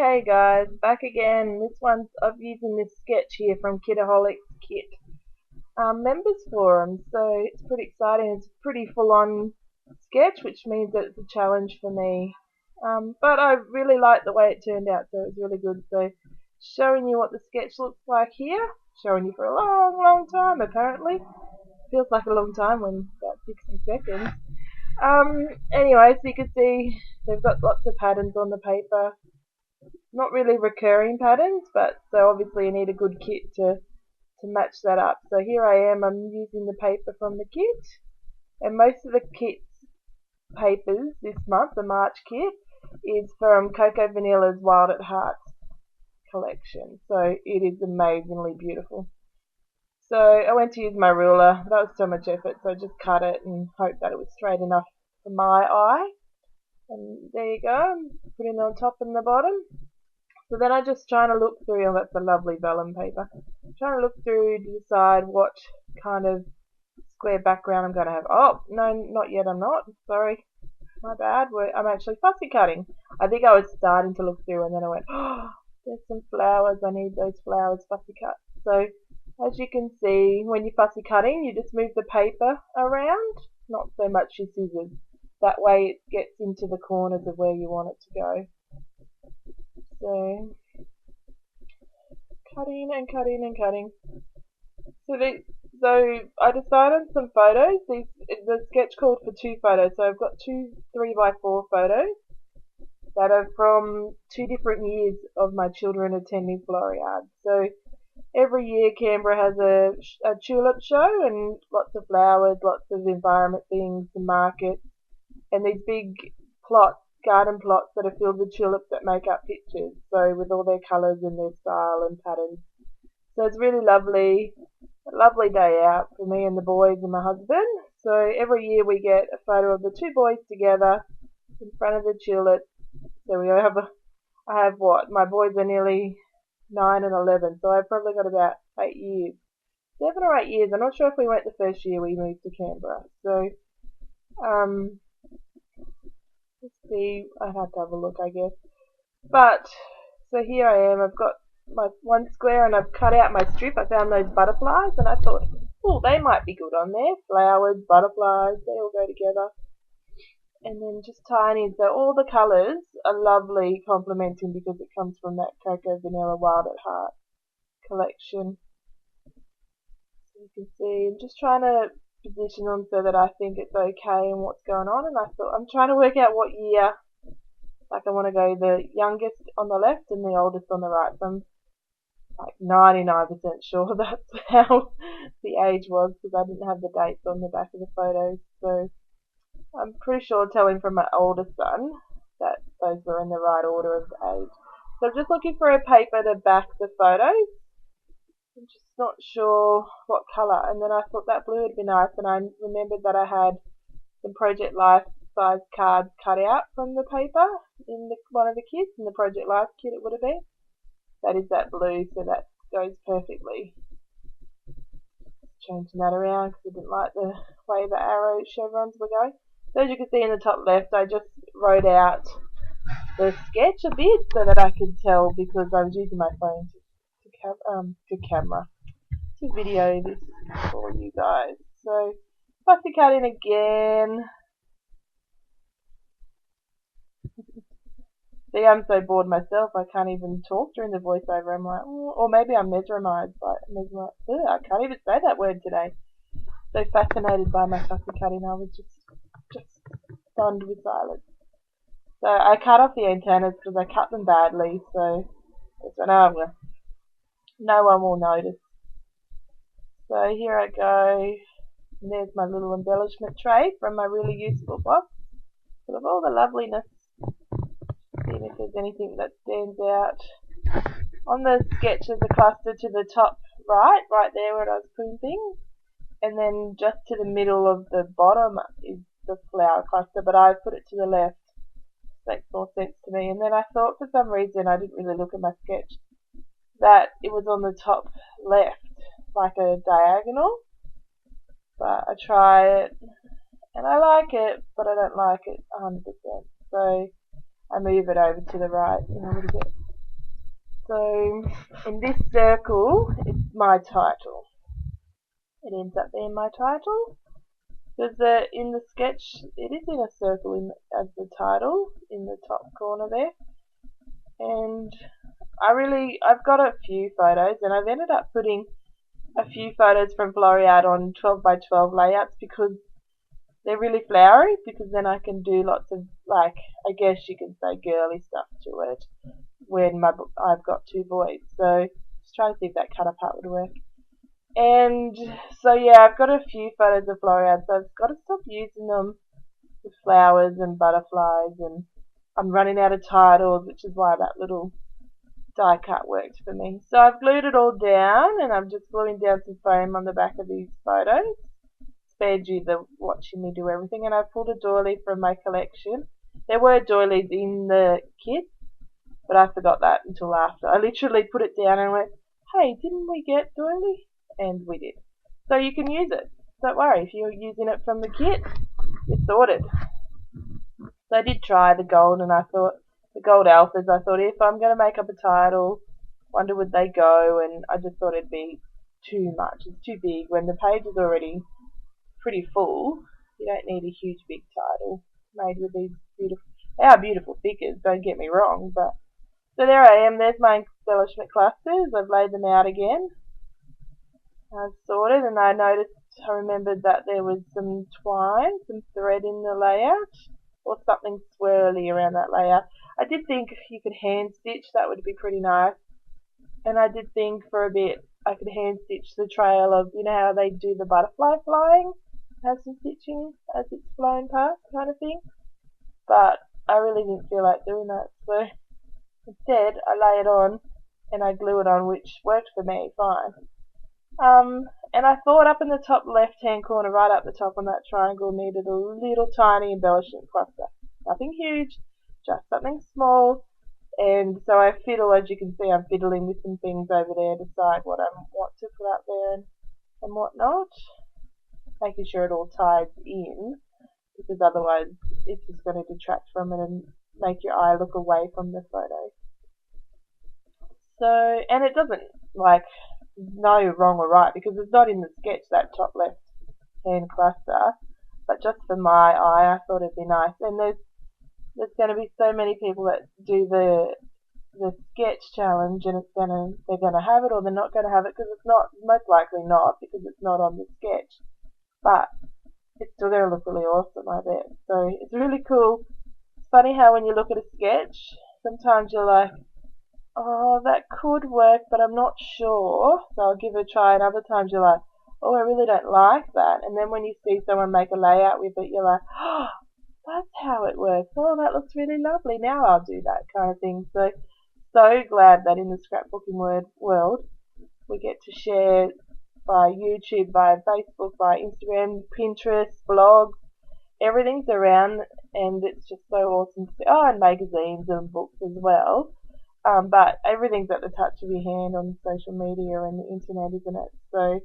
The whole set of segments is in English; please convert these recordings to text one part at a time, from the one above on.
Hey guys, back again. This one's I'm using this sketch here from Kitaholic's kit members forum, so it's pretty exciting. It's a pretty full-on sketch, which means that it's a challenge for me. But I really like the way it turned out, so it was really good. So showing you what the sketch looks like here, showing you for a long time apparently. Feels like a long time when about 60 seconds. Anyway, so you can see they've got lots of patterns on the paper. Not really recurring patterns, but so obviously you need a good kit to match that up. So here I am, I'm using the paper from the kit, and most of the kit's papers this month, the March kit, is from Coco Vanilla's Wild at Heart collection. So it is amazingly beautiful. So I went to use my ruler. That was so much effort, so I just cut it and hoped that it was straight enough for my eye. And there you go, putting it on top and the bottom. So then I'm just trying to look through, and that's a lovely vellum paper. I'm trying to look through to decide what kind of square background I'm going to have. Oh, no, not yet, I'm not. Sorry, my bad. I'm actually fussy cutting. I think I was starting to look through and then I went, oh, there's some flowers. I need those flowers fussy cut. So as you can see, when you're fussy cutting, you just move the paper around, not so much your scissors. That way it gets into the corners of where you want it to go. So, cutting and cutting and cutting. So I decided on some photos. The sketch called for 2 photos. So I've got 2 3x4 photos that are from 2 different years of my children attending Floraide. So every year Canberra has a tulip show and lots of flowers, lots of environment things, the market, and these big plots, garden plots that are filled with tulips that make up pictures, so with all their colours and their style and patterns. So it's really lovely, a lovely day out for me and the boys and my husband. So every year we get a photo of the 2 boys together in front of the tulips. So I have what, my boys are nearly 9 and 11, so I've probably got about 8 years. 7 or 8 years, I'm not sure if we went the first year we moved to Canberra. So, let's see, I'd have to have a look, I guess. But, so here I am, I've got my 1 square and I've cut out my strip. I found those butterflies and I thought, oh, they might be good on there. Flowers, butterflies, they all go together. And then just tiny, so all the colours are lovely complementing because it comes from that Coco Vanilla Wild at Heart collection. So you can see, I'm just trying to position them so that I think it's okay and what's going on, and I thought I'm trying to work out what year, like I want to go the youngest on the left and the oldest on the right, so I'm like 99% sure that's how the age was because I didn't have the dates on the back of the photos. So I'm pretty sure telling from my oldest son that those were in the right order of age. So I'm just looking for a paper to back the photos. I'm just not sure what colour, and then I thought that blue would be nice, and I remembered that I had some Project Life size cards cut out from the paper in one of the kits, in the Project Life kit it would have been. That is that blue, so that goes perfectly. Changing that around because I didn't like the way the arrow chevrons were going. So as you can see in the top left, I just wrote out the sketch a bit so that I could tell because I was using my phone to video this for you guys. So fussy cutting again. See, I'm so bored myself I can't even talk during the voiceover. I'm like, oh, or maybe I'm mesmerised by it. I can't even say that word today. So fascinated by my fussy cutting, I was just stunned with silence. So I cut off the antennas because I cut them badly. So no one will notice. So here I go. And there's my little embellishment tray from my really useful box. Full of all the loveliness. Seeing if there's anything that stands out. On the sketch there's a cluster to the top right there where I was putting things. And then just to the middle of the bottom is the flower cluster, but I put it to the left. Makes more sense to me. And then I thought for some reason, I didn't really look at my sketch, that it was on the top left, like a diagonal. But I try it, and I like it, but I don't like it 100%. So I move it over to the right in a little bit. So in this circle, it's my title. It ends up being my title. Because in the sketch, it is in a circle as the title in the top corner there. And I've got a few photos, and I've ended up putting a few photos from Floraide on 12 by 12 layouts because they're really flowery, because then I can do lots of, like, I guess you could say girly stuff to it when I've got two boys. So just trying to see if that cut apart would work. And so yeah, I've got a few photos of Floraide, so I've got to stop using them with flowers and butterflies, and I'm running out of titles, which is why that little die cut worked for me. So I've glued it all down, and I'm just gluing down some foam on the back of these photos. Spared you the watching me do everything. And I pulled a doily from my collection. There were doilies in the kit, but I forgot that until after. I literally put it down and went, hey, didn't we get doily? And we did. So you can use it. Don't worry, if you're using it from the kit, you're sorted. So I did try the gold, and I thought, the gold alphas, I thought if I'm going to make up a title, wonder would they go, and I just thought it'd be too much. It's too big. When the page is already pretty full, you don't need a huge big title made with these beautiful, they are beautiful figures, don't get me wrong, but, so there I am, there's my embellishment clusters. I've laid them out again. I've sorted, and I remembered that there was some twine, some thread in the layout, or something swirly around that layout. I did think if you could hand stitch, that would be pretty nice. And I did think for a bit I could hand stitch the trail of, you know how they do the butterfly flying, have some stitching as it's flown past kind of thing. But I really didn't feel like doing that, so instead I lay it on and I glue it on, which worked for me fine. And I thought up in the top left hand corner, right up the top on that triangle, needed a little tiny embellishment cluster. Nothing huge, just something small. And so I fiddle, as you can see, I'm fiddling with some things over there, decide what I want to put up there and what not. Making sure it all ties in, because otherwise it's just going to detract from it and make your eye look away from the photo. So, and it doesn't, like, no wrong or right, because it's not in the sketch, that top left hand cluster, but just for my eye I thought it'd be nice. And there's going to be so many people that do the sketch challenge, and they're going to have it, or they're not going to have it, because it's not, most likely not, because it's not on the sketch, but it's still going to look really awesome, I bet. So it's really cool. It's funny how when you look at a sketch, sometimes you're like, oh, that could work, but I'm not sure, so I'll give it a try. And other times you're like, oh, I really don't like that. And then when you see someone make a layout with it, you're like, oh, that's how it works. Oh, that looks really lovely. Now I'll do that kind of thing. So glad that in the scrapbooking world, we get to share by YouTube, by Facebook, by Instagram, Pinterest, blogs. Everything's around, and it's just so awesome to see. Oh, and magazines and books as well. But everything's at the touch of your hand on social media and the internet, isn't it? So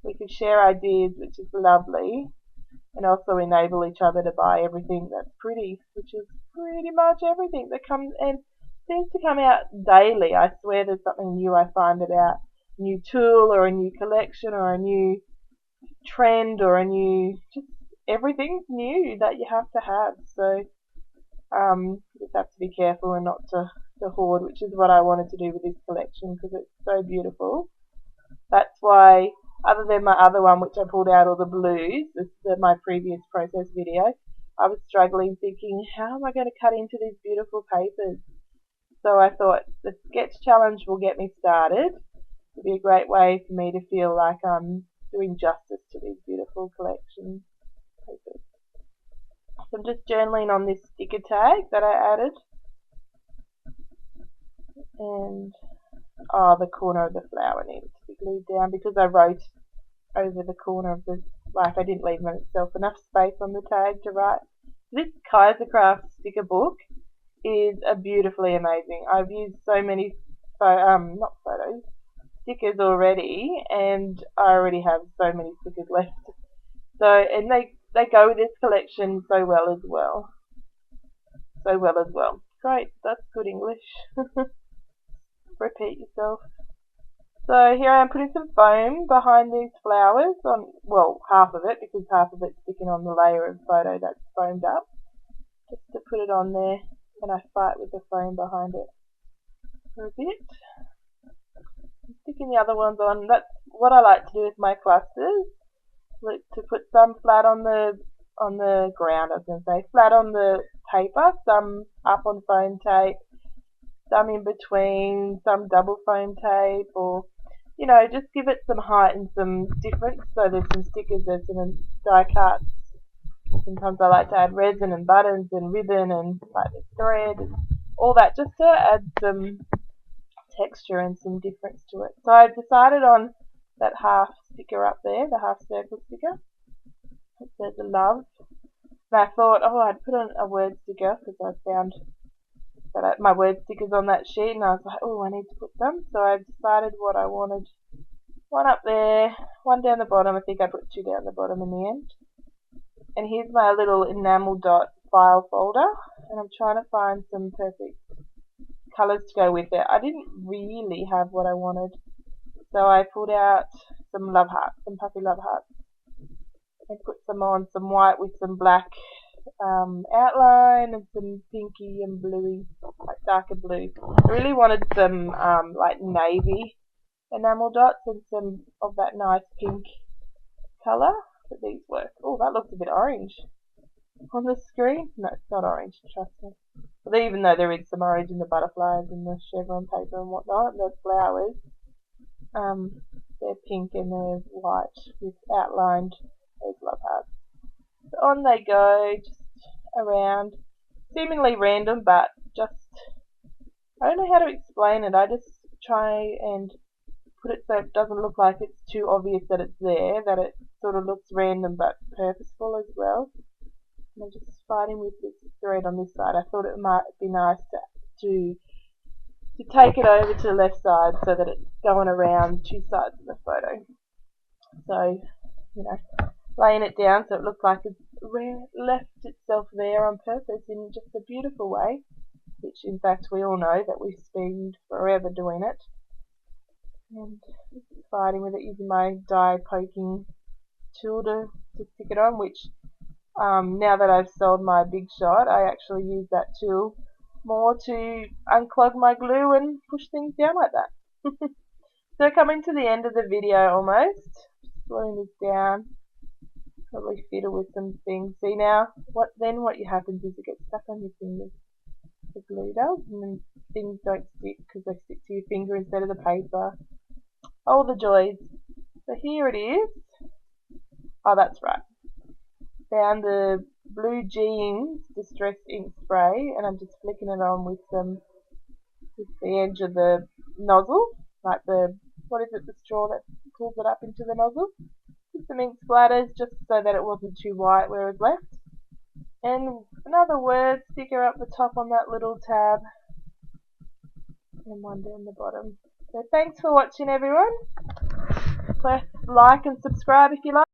we can share ideas, which is lovely, and also enable each other to buy everything that's pretty, which is pretty much everything that comes and seems to come out daily. I swear there's something new I find about a new tool or a new collection or a new trend or a new, just everything's new that you have to have. So you just have to be careful and not to hoard, which is what I wanted to do with this collection, because it's so beautiful. That's why, other than my other one which I pulled out, all the blues, my previous process video, I was struggling thinking, how am I going to cut into these beautiful papers? So I thought the sketch challenge will get me started. It'll be a great way for me to feel like I'm doing justice to these beautiful collection papers. So I'm just journaling on this sticker tag that I added. And the corner of the flower needed to be glued down, because I wrote over the corner of the, like, I didn't leave myself enough space on the tag to write. This Kaisercraft sticker book is beautifully amazing. I've used so many stickers already, and I already have so many stickers left. So, and they go with this collection so well as well. Great, that's good English. repeat yourself. So here I am putting some foam behind these flowers on, well, half of it, because half of it's sticking on the layer of photo that's foamed up. Just to put it on there, and I fight with the foam behind it for a bit. I'm sticking the other ones on. That's what I like to do with my clusters. Like to put some flat on the ground, I was going to say, flat on the paper, some up on foam tape, some in between, some double foam tape, or you know, just give it some height and some difference. So there's some stickers, there's some die cuts. Sometimes I like to add resin and buttons and ribbon and like thread and all that, just to add some texture and some difference to it. So I've decided on that half sticker up there, the half circle sticker. It says a love. And I thought, oh, I'd put on a word sticker because I found that my word stickers on that sheet, and I was like, oh, I need to put some. So I decided what I wanted. One up there, one down the bottom. I think I put two down the bottom in the end. And here's my little enamel dot file folder, and I'm trying to find some perfect colours to go with it. I didn't really have what I wanted, so I pulled out some love hearts, some puppy love hearts, and put some on, some white with some black outline and some pinky and bluey, like darker blue. I really wanted some like navy enamel dots and some of that nice pink colour, but these work. Oh, that looks a bit orange on the screen. No, it's not orange, trust me. But even though there is some orange in the butterflies and the chevron paper and whatnot, and the flowers, they're pink and they're white with outlined those love hearts. So on they go, just around, seemingly random, but just, I don't know how to explain it. I just try and put it so it doesn't look like it's too obvious that it's there, that it sort of looks random but purposeful as well. And I'm just fighting with this thread on this side. I thought it might be nice to take it over to the left side so that it's going around two sides of the photo. So, you know, laying it down so it looks like it's left itself there on purpose in just a beautiful way, which in fact we all know that we spend forever doing it. And fighting with it using my die poking tool to stick it on, which now that I've sold my Big Shot, I actually use that tool more to unclog my glue and push things down like that. So coming to the end of the video almost, slowing this down, probably fiddle with some things. See now, what happens is it gets stuck on your fingers. The glue does, and then things don't stick because they stick to your finger instead of the paper. Oh, the joys. So here it is. Oh, that's right. Found the Blue Jeans Distress Ink Spray, and I'm just flicking it on with the edge of the nozzle, like the, what is it, the straw that pulls it up into the nozzle. With some ink splatters just so that it wasn't too white where it was left. And another word sticker up the top on that little tab, and one down the bottom. So thanks for watching, everyone. Press like and subscribe if you like.